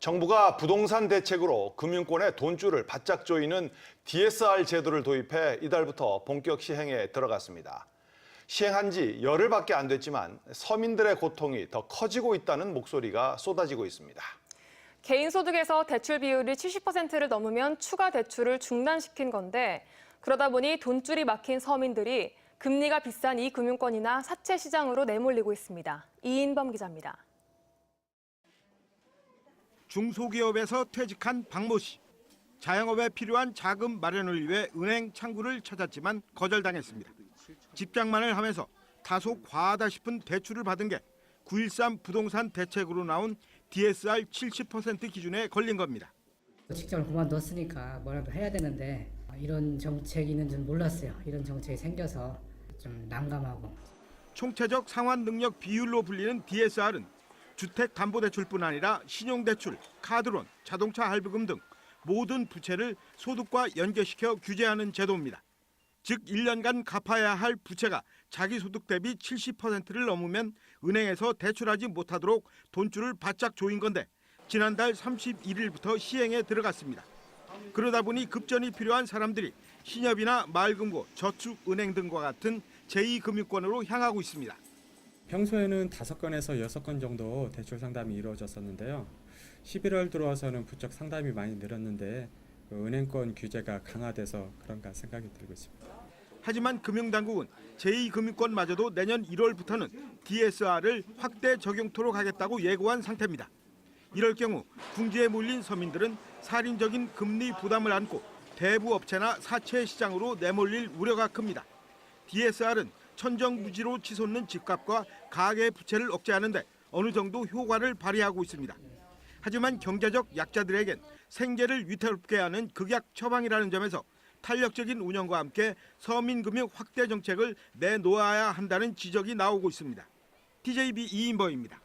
정부가 부동산 대책으로 금융권의 돈줄을 바짝 조이는 DSR 제도를 도입해 이달부터 본격 시행에 들어갔습니다. 시행한 지 열흘밖에 안 됐지만 서민들의 고통이 더 커지고 있다는 목소리가 쏟아지고 있습니다. 개인소득에서 대출 비율이 70%를 넘으면 추가 대출을 중단시킨 건데 그러다 보니 돈줄이 막힌 서민들이 금리가 비싼 이 금융권이나 사채 시장으로 내몰리고 있습니다. 이인범 기자입니다. 중소기업에서 퇴직한 박모 씨. 자영업에 필요한 자금 마련을 위해 은행 창구를 찾았지만 거절당했습니다. 집장만을 하면서 다소 과하다 싶은 대출을 받은 게 9.13 부동산 대책으로 나온 DSR 70% 기준에 걸린 겁니다. 직장을 그만뒀으니까 뭐라도 해야 되는데 이런 정책이 있는 줄 몰랐어요. 이런 정책이 생겨서 좀 난감하고. 총체적 상환 능력 비율로 불리는 DSR은 주택담보대출뿐 아니라 신용대출, 카드론, 자동차 할부금 등 모든 부채를 소득과 연계시켜 규제하는 제도입니다. 즉 1년간 갚아야 할 부채가 자기 소득 대비 70%를 넘으면 은행에서 대출하지 못하도록 돈줄을 바짝 조인 건데 지난달 31일부터 시행에 들어갔습니다. 그러다 보니 급전이 필요한 사람들이 신협이나 마을금고, 저축은행 등과 같은 제2금융권으로 향하고 있습니다. 평소에는 5건에서 6건 정도 대출 상담이 이루어졌었는데요. 11월 들어와서는 부쩍 상담이 많이 늘었는데 은행권 규제가 강화돼서 그런가 생각이 들고 있습니다. 하지만 금융당국은 제2금융권마저도 내년 1월부터는 DSR을 확대 적용토록 하겠다고 예고한 상태입니다. 이럴 경우 궁지에 몰린 서민들은 살인적인 금리 부담을 안고 대부업체나 사채 시장으로 내몰릴 우려가 큽니다. DSR은 천정부지로 치솟는 집값과 가계 부채를 억제하는 데 어느 정도 효과를 발휘하고 있습니다. 하지만 경제적 약자들에겐 생계를 위태롭게 하는 극약 처방이라는 점에서 탄력적인 운영과 함께 서민금융 확대 정책을 내놓아야 한다는 지적이 나오고 있습니다. TJB 이인범입니다.